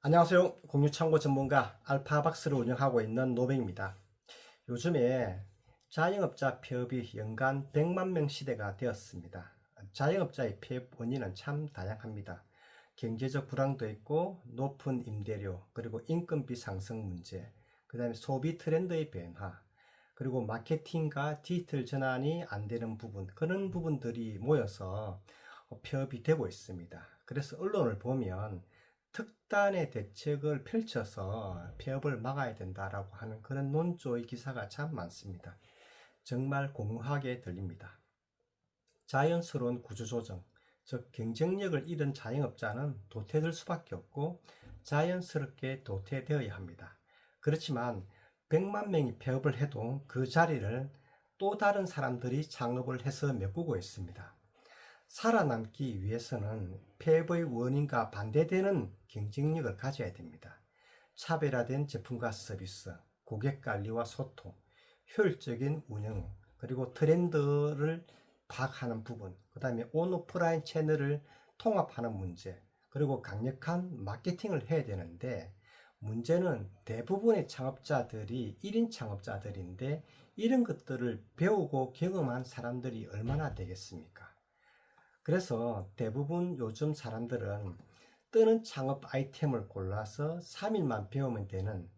안녕하세요. 공유창고 전문가 알파박스를 운영하고 있는 노뱅입니다. 요즘에 자영업자 폐업이 연간 100만 명 시대가 되었습니다. 자영업자의 폐업 원인은 참 다양합니다. 경제적 불황도 있고 높은 임대료, 그리고 인건비 상승 문제, 그 다음에 소비 트렌드의 변화, 그리고 마케팅과 디지털 전환이 안 되는 부분, 그런 부분들이 모여서 폐업이 되고 있습니다. 그래서 언론을 보면 특단의 대책을 펼쳐서 폐업을 막아야 된다라고 하는 그런 논조의 기사가 참 많습니다. 정말 공허하게 들립니다. 자연스러운 구조조정, 즉 경쟁력을 잃은 자영업자는 도태될 수밖에 없고 자연스럽게 도태되어야 합니다. 그렇지만 100만 명이 폐업을 해도 그 자리를 또 다른 사람들이 창업을 해서 메꾸고 있습니다. 살아남기 위해서는 폐업의 원인과 반대되는 경쟁력을 가져야 됩니다. 차별화된 제품과 서비스, 고객 관리와 소통, 효율적인 운영, 그리고 트렌드를 파악하는 부분, 그 다음에 온오프라인 채널을 통합하는 문제, 그리고 강력한 마케팅을 해야 되는데, 문제는 대부분의 창업자들이 1인 창업자들인데 이런 것들을 배우고 경험한 사람들이 얼마나 되겠습니까? 그래서 대부분 요즘 사람들은 뜨는 창업 아이템을 골라서 3일만 배우면 되는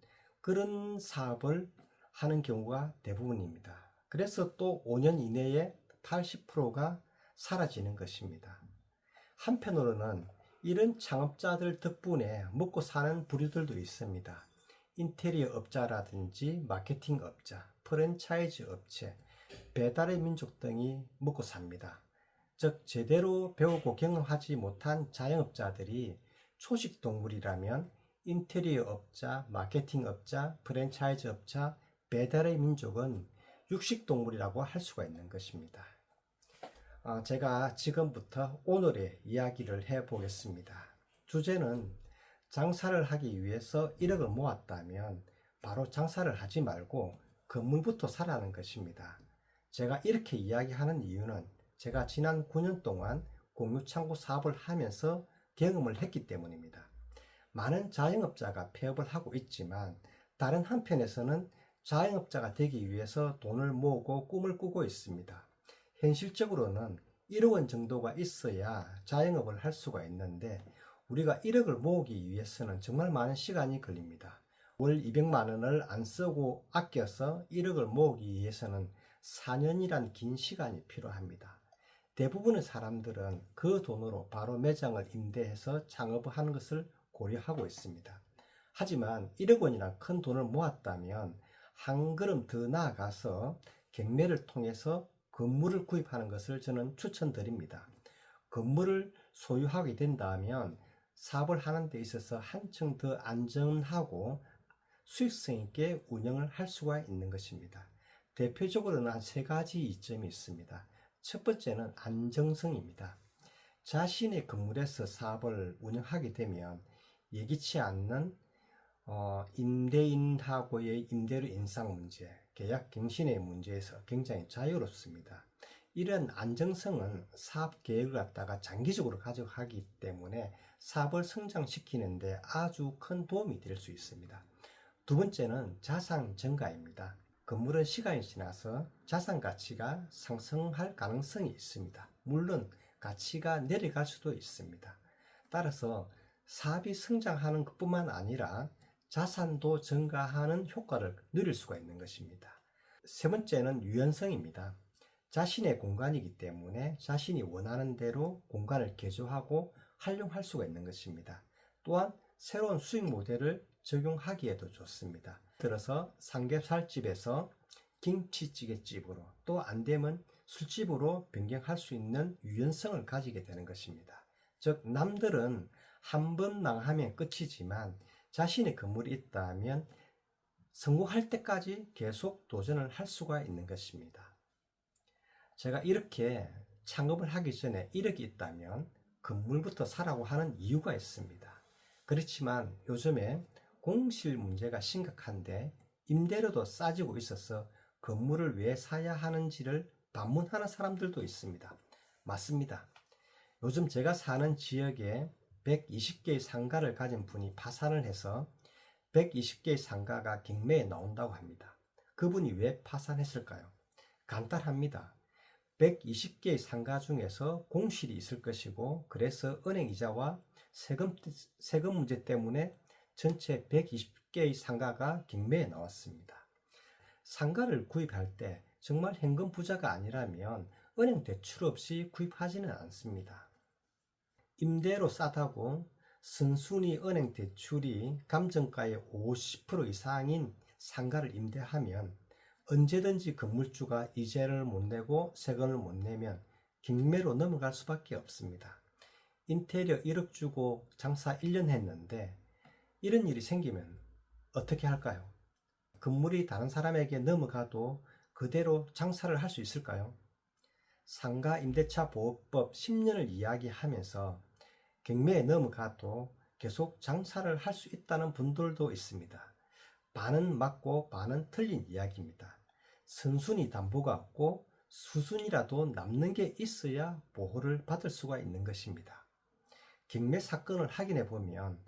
그런 사업을 하는 경우가 대부분입니다. 그래서 또 5년 이내에 80%가 사라지는 것입니다. 한편으로는 이런 창업자들 덕분에 먹고 사는 부류들도 있습니다. 인테리어 업자라든지 마케팅 업자, 프랜차이즈 업체, 배달의 민족 등이 먹고 삽니다. 즉 제대로 배우고 경험하지 못한 자영업자들이 초식 동물이라면 인테리어 업자, 마케팅 업자, 프랜차이즈 업자, 배달의 민족은 육식 동물이라고 할 수가 있는 것입니다. 제가 지금부터 오늘의 이야기를 해보겠습니다. 주제는 장사를 하기 위해서 1억을 모았다면 바로 장사를 하지 말고 건물부터 사라는 것입니다. 제가 이렇게 이야기하는 이유는 제가 지난 9년 동안 공유창고 사업을 하면서 경험을 했기 때문입니다. 많은 자영업자가 폐업을 하고 있지만 다른 한편에서는 자영업자가 되기 위해서 돈을 모으고 꿈을 꾸고 있습니다. 현실적으로는 1억 원 정도가 있어야 자영업을 할 수가 있는데 우리가 1억을 모으기 위해서는 정말 많은 시간이 걸립니다. 월 200만 원을 안 쓰고 아껴서 1억을 모으기 위해서는 4년이란 긴 시간이 필요합니다. 대부분의 사람들은 그 돈으로 바로 매장을 임대해서 창업을 하는 것을 고려하고 있습니다. 하지만 1억 원이나 큰 돈을 모았다면 한 걸음 더 나아가서 경매를 통해서 건물을 구입하는 것을 저는 추천드립니다. 건물을 소유하게 된다면 사업을 하는 데 있어서 한층 더 안전하고 수익성 있게 운영을 할 수가 있는 것입니다. 대표적으로는 한 세 가지 이점이 있습니다. 첫 번째는 안정성입니다. 자신의 건물에서 사업을 운영하게 되면 예기치 않는 임대인하고의 임대료 인상 문제, 계약 갱신의 문제에서 굉장히 자유롭습니다. 이런 안정성은 사업 계획을 갖다가 장기적으로 가져가기 때문에 사업을 성장시키는데 아주 큰 도움이 될 수 있습니다. 두 번째는 자산 증가입니다. 건물은 시간이 지나서 자산 가치가 상승할 가능성이 있습니다. 물론 가치가 내려갈 수도 있습니다. 따라서 사업이 성장하는 것뿐만 아니라 자산도 증가하는 효과를 누릴 수가 있는 것입니다. 세 번째는 유연성입니다. 자신의 공간이기 때문에 자신이 원하는 대로 공간을 개조하고 활용할 수가 있는 것입니다. 또한 새로운 수익 모델을 적용하기에도 좋습니다. 들어서 삼겹살집에서 김치찌개집으로 또 안되면 술집으로 변경할 수 있는 유연성을 가지게 되는 것입니다. 즉 남들은 한 번 망하면 끝이지만 자신의 건물이 있다면 성공할 때까지 계속 도전을 할 수가 있는 것입니다. 제가 이렇게 창업을 하기 전에 1억이 있다면 건물부터 사라고 하는 이유가 있습니다. 그렇지만 요즘에 공실 문제가 심각한데 임대료도 싸지고 있어서 건물을 왜 사야 하는지를 반문하는 사람들도 있습니다. 맞습니다. 요즘 제가 사는 지역에 120개의 상가를 가진 분이 파산을 해서 120개의 상가가 경매에 나온다고 합니다. 그분이 왜 파산했을까요? 간단합니다. 120개의 상가 중에서 공실이 있을 것이고, 그래서 은행 이자와 세금 문제 때문에 전체 120개의 상가가 경매에 나왔습니다. 상가를 구입할 때 정말 현금 부자가 아니라면 은행 대출 없이 구입하지는 않습니다. 임대로 싸다고 순순히 은행 대출이 감정가의 50% 이상인 상가를 임대하면 언제든지 건물주가 이자를 못 내고 세금을 못 내면 경매로 넘어갈 수밖에 없습니다. 인테리어 1억 주고 장사 1년 했는데 이런 일이 생기면 어떻게 할까요? 건물이 다른 사람에게 넘어가도 그대로 장사를 할 수 있을까요? 상가 임대차 보호법 10년을 이야기하면서 경매에 넘어가도 계속 장사를 할 수 있다는 분들도 있습니다. 반은 맞고 반은 틀린 이야기입니다. 선순위 담보가 없고 수순이라도 남는 게 있어야 보호를 받을 수가 있는 것입니다. 경매 사건을 확인해 보면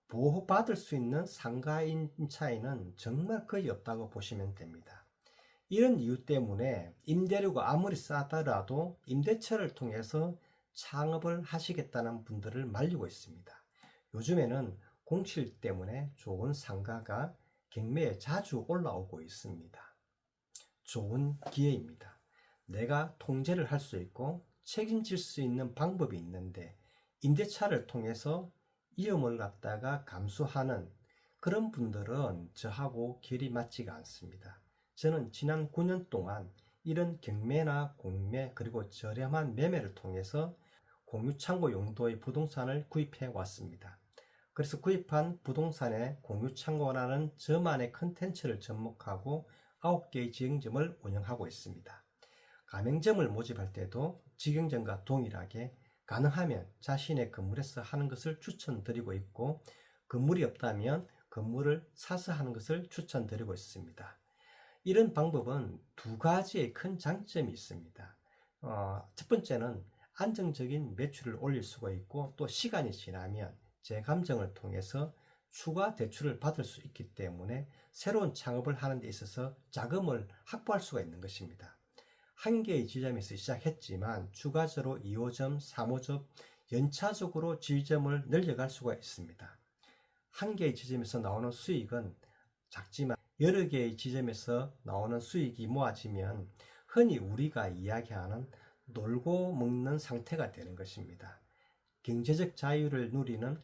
보호받을 수 있는 상가인 차이는 정말 거의 없다고 보시면 됩니다. 이런 이유 때문에 임대료가 아무리 싸더라도 임대차를 통해서 창업을 하시겠다는 분들을 말리고 있습니다. 요즘에는 공실 때문에 좋은 상가가 경매에 자주 올라오고 있습니다. 좋은 기회입니다. 내가 통제를 할 수 있고 책임질 수 있는 방법이 있는데 임대차를 통해서 위험을 갖다가 감수하는 그런 분들은 저하고 결이 맞지가 않습니다. 저는 지난 9년 동안 이런 경매나 공매 그리고 저렴한 매매를 통해서 공유창고 용도의 부동산을 구입해 왔습니다. 그래서 구입한 부동산의 공유창고라는 저만의 컨텐츠를 접목하고 9개의 직영점을 운영하고 있습니다. 가맹점을 모집할 때도 직영점과 동일하게 가능하면 자신의 건물에서 하는 것을 추천드리고 있고, 건물이 없다면 건물을 사서 하는 것을 추천드리고 있습니다. 이런 방법은 두 가지의 큰 장점이 있습니다. 첫 번째는 안정적인 매출을 올릴 수가 있고, 또 시간이 지나면 재감정을 통해서 추가 대출을 받을 수 있기 때문에 새로운 창업을 하는 데 있어서 자금을 확보할 수가 있는 것입니다. 한 개의 지점에서 시작했지만 추가적으로 2호점, 3호점, 연차적으로 지점을 늘려갈 수가 있습니다. 한 개의 지점에서 나오는 수익은 작지만 여러 개의 지점에서 나오는 수익이 모아지면 흔히 우리가 이야기하는 놀고 먹는 상태가 되는 것입니다. 경제적 자유를 누리는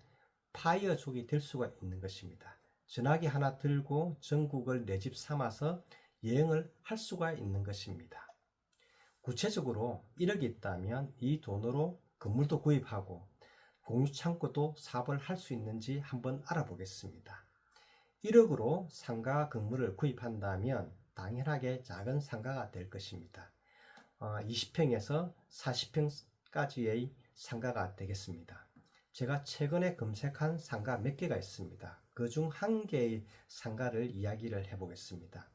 파이어족이 될 수가 있는 것입니다. 전화기 하나 들고 전국을 내 집 삼아서 여행을 할 수가 있는 것입니다. 구체적으로 1억이 있다면 이 돈으로 건물도 구입하고 공유창고도 사업을 할 수 있는지 한번 알아보겠습니다. 1억으로 상가 건물을 구입한다면 당연하게 작은 상가가 될 것입니다. 20평에서 40평까지의 상가가 되겠습니다. 제가 최근에 검색한 상가 몇 개가 있습니다. 그중 한 개의 상가를 이야기를 해보겠습니다.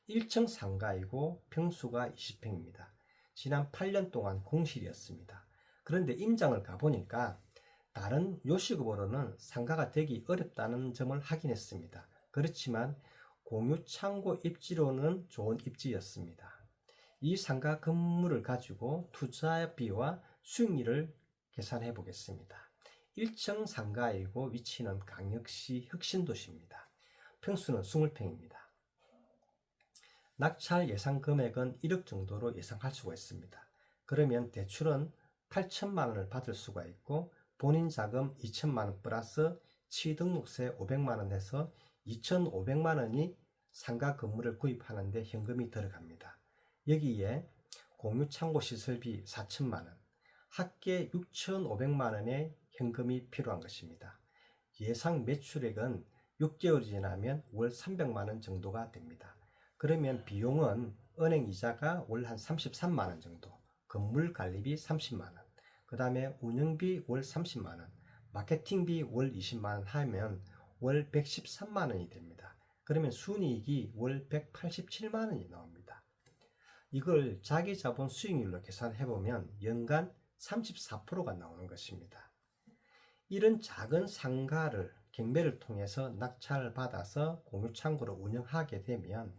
1층 상가이고 평수가 20평입니다. 지난 8년 동안 공실이었습니다. 그런데 임장을 가보니까 다른 요식업으로는 상가가 되기 어렵다는 점을 확인했습니다. 그렇지만 공유창고 입지로는 좋은 입지였습니다. 이 상가 건물을 가지고 투자비와 수익률을 계산해 보겠습니다. 1층 상가이고 위치는 광역시 혁신도시입니다. 평수는 20평입니다. 낙찰 예상 금액은 1억 정도로 예상할 수가 있습니다. 그러면 대출은 8천만 원을 받을 수가 있고 본인 자금 2천만 원 플러스 취등록세 500만 원 해서 2,500만 원이 상가 건물을 구입하는 데 현금이 들어갑니다. 여기에 공유창고 시설비 4천만 원, 합계 6,500만 원의 현금이 필요한 것입니다. 예상 매출액은 6개월이 지나면 월 300만 원 정도가 됩니다. 그러면 비용은 은행 이자가 월 한 33만 원 정도, 건물 관리비 30만 원, 그 다음에 운영비 월 30만 원, 마케팅비 월 20만 원 하면 월 113만 원이 됩니다. 그러면 순이익이 월 187만 원이 나옵니다. 이걸 자기 자본 수익률로 계산해 보면 연간 34%가 나오는 것입니다. 이런 작은 상가를 경매를 통해서 낙찰을 받아서 공유창고를 운영하게 되면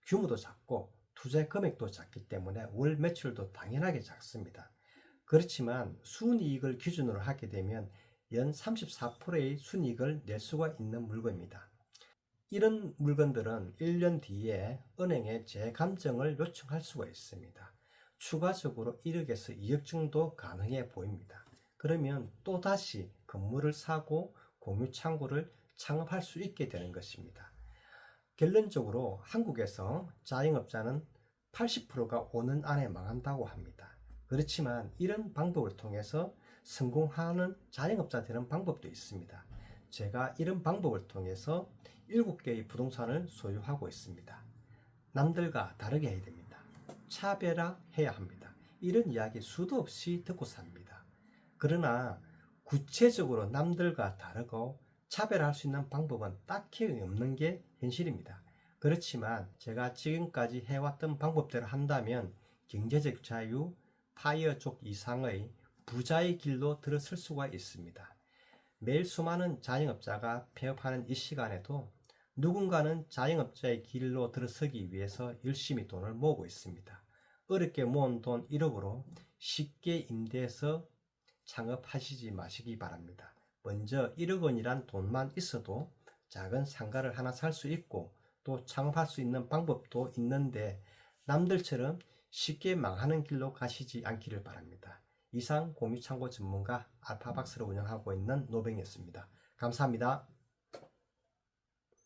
규모도 작고 투자 금액도 작기 때문에 월 매출도 당연하게 작습니다. 그렇지만 순이익을 기준으로 하게 되면 연 34%의 순이익을 낼 수가 있는 물건입니다. 이런 물건들은 1년 뒤에 은행에 재감정을 요청할 수가 있습니다. 추가적으로 1억에서 2억 정도 가능해 보입니다. 그러면 또다시 건물을 사고 공유창고를 창업할 수 있게 되는 것입니다. 결론적으로 한국에서 자영업자는 80%가 5년 안에 망한다고 합니다. 그렇지만 이런 방법을 통해서 성공하는 자영업자 되는 방법도 있습니다. 제가 이런 방법을 통해서 7개의 부동산을 소유하고 있습니다. 남들과 다르게 해야 됩니다. 차별화해야 합니다. 이런 이야기 수도 없이 듣고 삽니다. 그러나 구체적으로 남들과 다르고 차별할 수 있는 방법은 딱히 없는 게 현실입니다. 그렇지만 제가 지금까지 해왔던 방법대로 한다면 경제적 자유, 파이어족 이상의 부자의 길로 들어설 수가 있습니다. 매일 수많은 자영업자가 폐업하는 이 시간에도 누군가는 자영업자의 길로 들어서기 위해서 열심히 돈을 모으고 있습니다. 어렵게 모은 돈 1억으로 쉽게 임대해서 창업하시지 마시기 바랍니다. 먼저 1억 원이란 돈만 있어도 작은 상가를 하나 살 수 있고 또 창업할 수 있는 방법도 있는데 남들처럼 쉽게 망하는 길로 가시지 않기를 바랍니다. 이상 공유창고 전문가 알파박스를 운영하고 있는 노뱅이었습니다. 감사합니다.